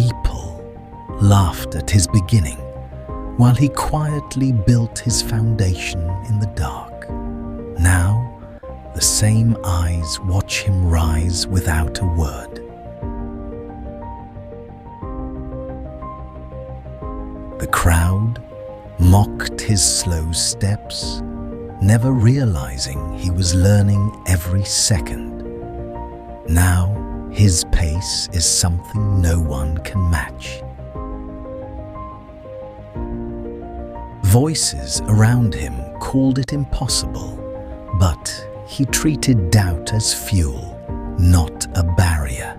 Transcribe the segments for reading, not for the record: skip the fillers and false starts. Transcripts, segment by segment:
People laughed at his beginning while he quietly built his foundation in the dark. Now, the same eyes watch him rise without a word. The crowd mocked his slow steps, never realizing he was learning every second. Now, his pace is something no one can match. Voices around him called it impossible, but he treated doubt as fuel, not a barrier.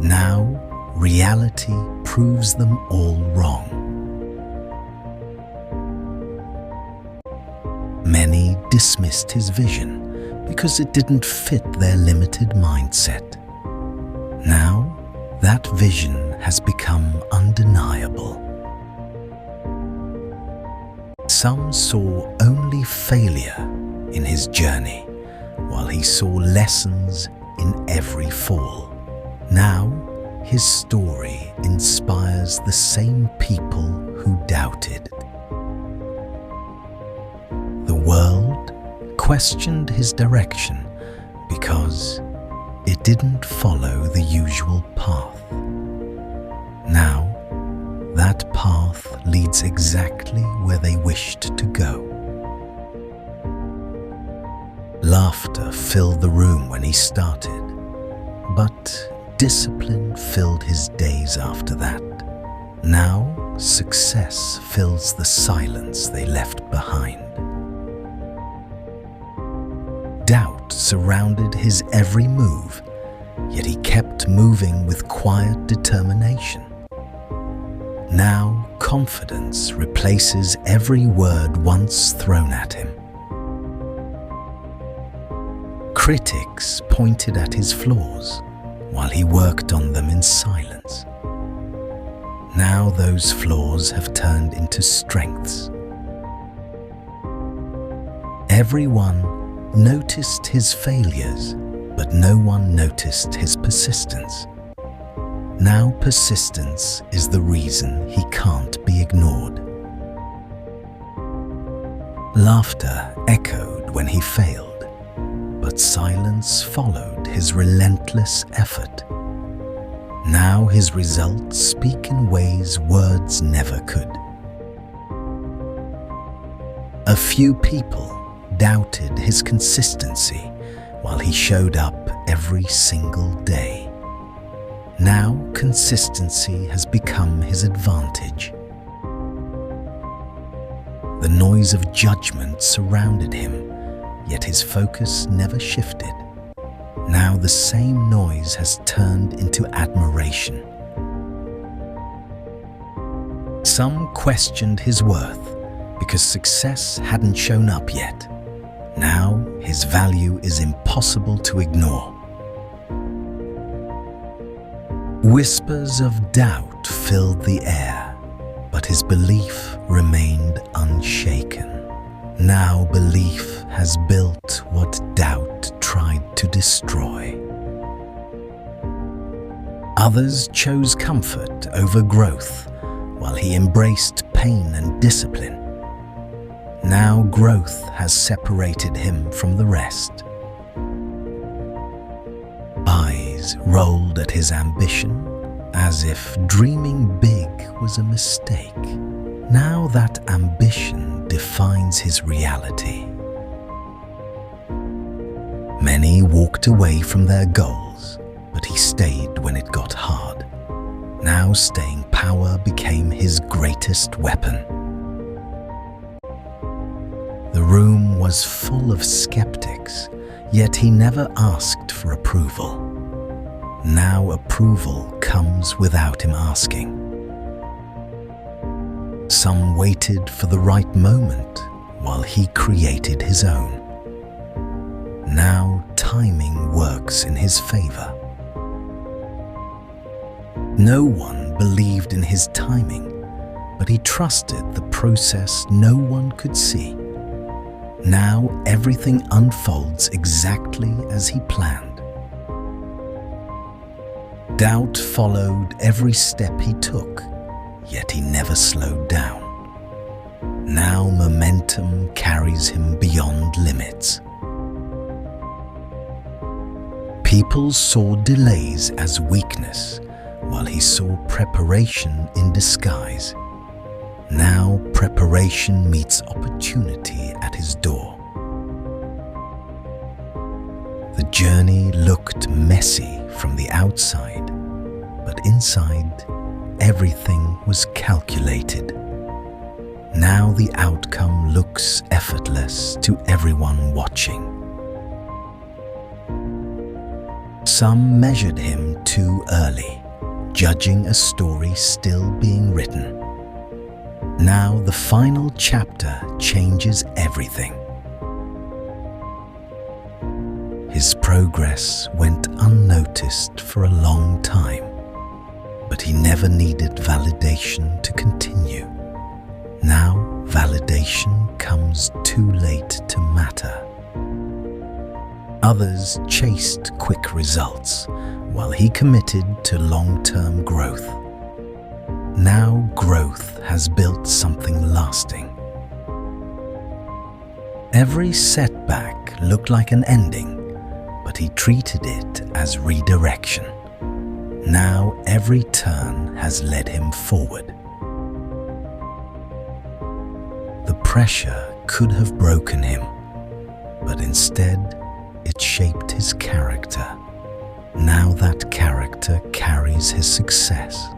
Now, reality proves them all wrong. Many dismissed his vision because it didn't fit their limited mindset. Now, that vision has become undeniable. Some saw only failure in his journey, while he saw lessons in every fall. Now, his story inspires the same people who doubted. The world questioned his direction because it didn't follow the usual path. Now, that path leads exactly where they wished to go. Laughter filled the room when he started, but discipline filled his days after that. Now, success fills the silence they left behind. Doubt surrounded his every move, yet he kept moving with quiet determination. Now, confidence replaces every word once thrown at him. Critics pointed at his flaws, while he worked on them in silence. Now those flaws have turned into strengths. Everyone noticed his failures, but no one noticed his persistence. Now persistence is the reason he can't be ignored. Laughter echoed when he failed, but silence followed his relentless effort. Now his results speak in ways words never could. A few people doubted his consistency while he showed up every single day. Now consistency has become his advantage. The noise of judgment surrounded him, yet his focus never shifted. Now the same noise has turned into admiration. Some questioned his worth because success hadn't shown up yet. Now his value is impossible to ignore. Whispers of doubt filled the air, but his belief remained unshaken. Now belief has built what doubt tried to destroy. Others chose comfort over growth, while he embraced pain and discipline. Now growth has separated him from the rest. Eyes rolled at his ambition, as if dreaming big was a mistake. Now that ambition defines his reality. Many walked away from their goals, but he stayed when it got hard. Now staying power became his greatest weapon. The room was full of skeptics, yet he never asked for approval. Now approval comes without him asking. Some waited for the right moment while he created his own. Now timing works in his favor. No one believed in his timing, but he trusted the process no one could see. Now everything unfolds exactly as he planned. Doubt followed every step he took, yet he never slowed down. Now momentum carries him beyond limits. People saw delays as weakness, while he saw preparation in disguise. Now preparation meets opportunity at his door. The journey looked messy from the outside, but inside, everything was calculated. Now the outcome looks effortless to everyone watching. Some measured him too early, judging a story still being written. Now the final chapter changes everything. His progress went unnoticed for a long time, but he never needed validation to continue. Now validation comes too late to matter. Others chased quick results, while he committed to long-term growth. Now growth has built something lasting. Every setback looked like an ending, but he treated it as redirection. Now every turn has led him forward. The pressure could have broken him, but instead it shaped his character. Now that character carries his success.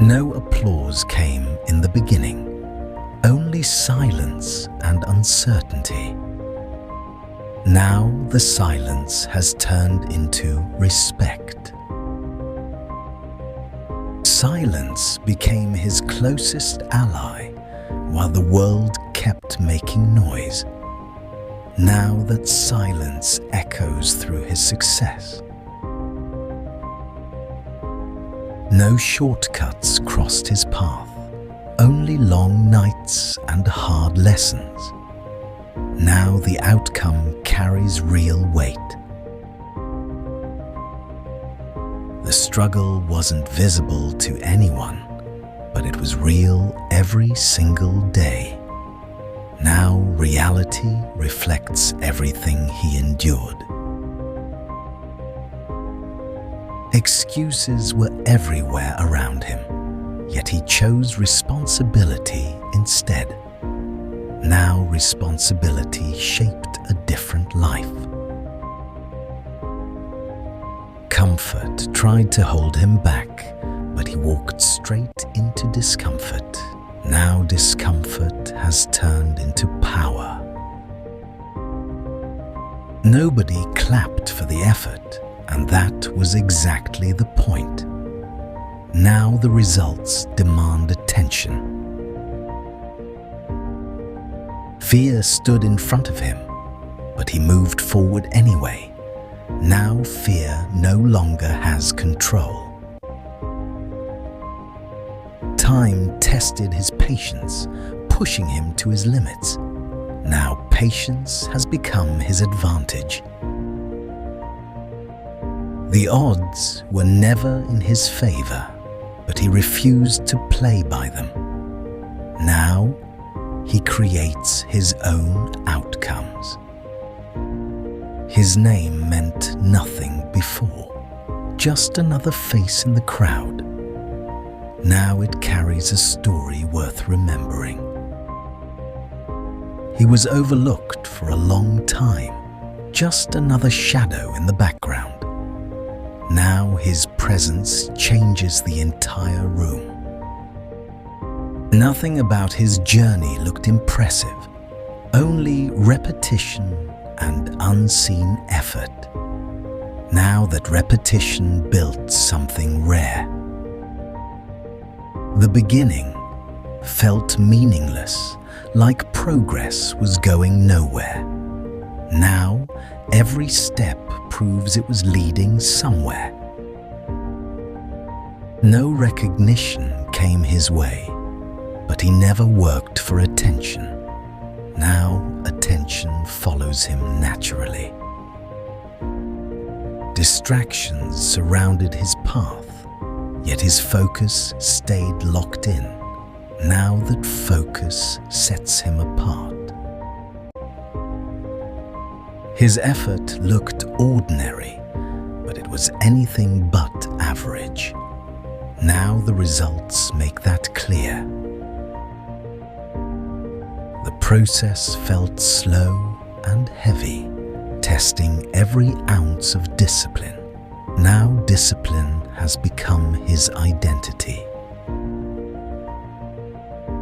No applause came in the beginning, only silence and uncertainty. Now the silence has turned into respect. Silence became his closest ally, while the world kept making noise. Now that silence echoes through his success. No shortcuts crossed his path, only long nights and hard lessons. Now the outcome carries real weight. The struggle wasn't visible to anyone, but it was real every single day. Now reality reflects everything he endured. Excuses were everywhere around him, yet he chose responsibility instead. Now responsibility shaped a different life. Comfort tried to hold him back, but he walked straight into discomfort. Now discomfort has turned into power. Nobody clapped for the effort, and that was exactly the point. Now the results demand attention. Fear stood in front of him, but he moved forward anyway. Now fear no longer has control. Time tested his patience, pushing him to his limits. Now patience has become his advantage. The odds were never in his favor, but he refused to play by them. Now he creates his own outcomes. His name meant nothing before, just another face in the crowd. Now it carries a story worth remembering. He was overlooked for a long time, just another shadow in the background. Now his presence changes the entire room. Nothing about his journey looked impressive, only repetition and unseen effort. Now that repetition built something rare. The beginning felt meaningless, like progress was going nowhere. Now, every step proves it was leading somewhere. No recognition came his way, but he never worked for attention. Now, attention follows him naturally. Distractions surrounded his path, yet his focus stayed locked in, now that focus sets him apart. His effort looked ordinary, but it was anything but average. Now the results make that clear. The process felt slow and heavy, testing every ounce of discipline. Now discipline has become his identity.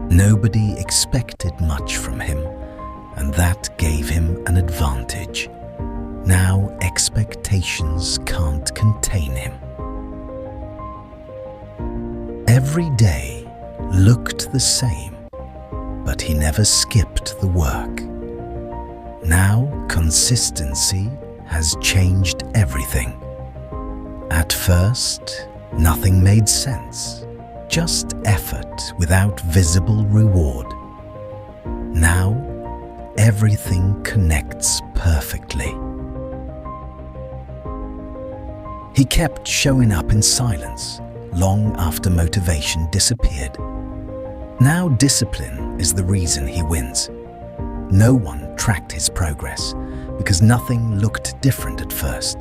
Nobody expected much from him, and that gave him an advantage. Now expectations can't contain him. Every day looked the same, but he never skipped the work. Now consistency has changed everything. At first, nothing made sense, just effort without visible reward. Now, everything connects perfectly. He kept showing up in silence, long after motivation disappeared. Now discipline is the reason he wins. No one tracked his progress because nothing looked different at first.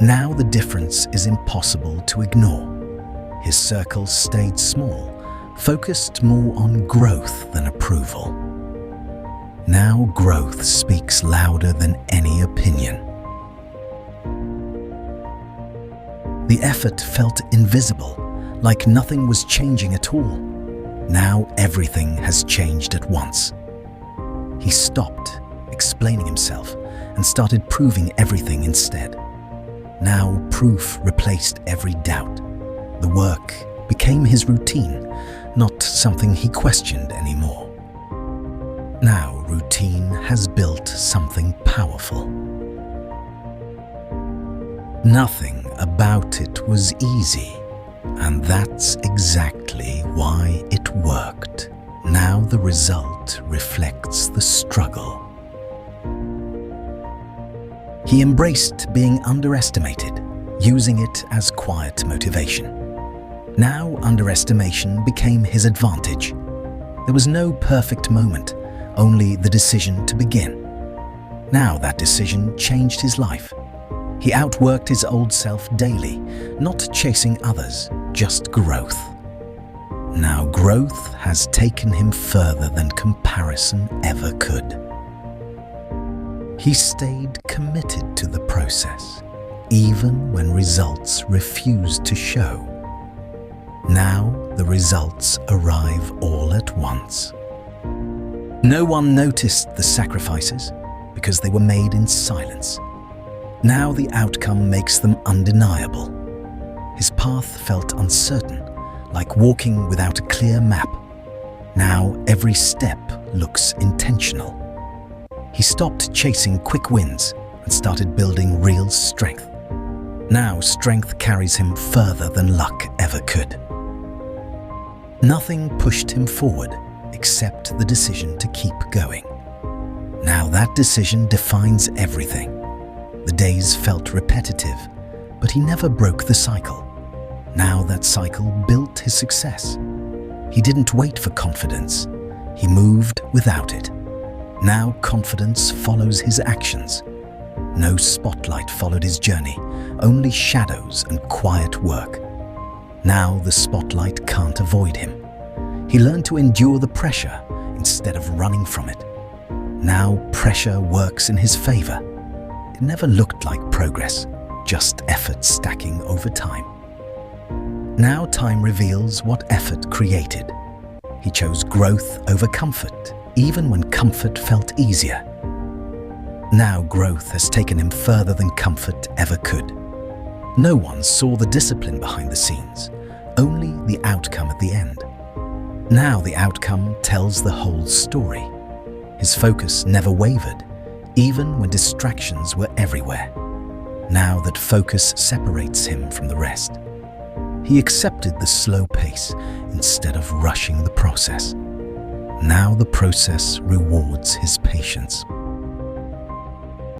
Now the difference is impossible to ignore. His circle stayed small, focused more on growth than approval. Now growth speaks louder than any opinion. The effort felt invisible, like nothing was changing at all. Now everything has changed at once. He stopped explaining himself and started proving everything instead. Now proof replaced every doubt. The work became his routine, not something he questioned anymore. Now routine has built something powerful. Nothing about it was easy, and that's exactly why it worked. Now the result reflects the struggle. He embraced being underestimated, using it as quiet motivation. Now underestimation became his advantage. There was no perfect moment, only the decision to begin. Now that decision changed his life. He outworked his old self daily, not chasing others, just growth. Now growth has taken him further than comparison ever could. He stayed committed to the process, even when results refused to show. Now the results arrive all at once. No one noticed the sacrifices because they were made in silence. Now the outcome makes them undeniable. His path felt uncertain, like walking without a clear map. Now every step looks intentional. He stopped chasing quick wins and started building real strength. Now strength carries him further than luck ever could. Nothing pushed him forward except the decision to keep going. Now that decision defines everything. The days felt repetitive, but he never broke the cycle. Now that cycle built his success. He didn't wait for confidence. He moved without it. Now confidence follows his actions. No spotlight followed his journey, only shadows and quiet work. Now the spotlight can't avoid him. He learned to endure the pressure instead of running from it. Now pressure works in his favor. It never looked like progress, just effort stacking over time. Now time reveals what effort created. He chose growth over comfort, even when comfort felt easier. Now growth has taken him further than comfort ever could. No one saw the discipline behind the scenes, only the outcome at the end. Now the outcome tells the whole story. His focus never wavered, even when distractions were everywhere. Now that focus separates him from the rest. He accepted the slow pace instead of rushing the process. Now the process rewards his patience.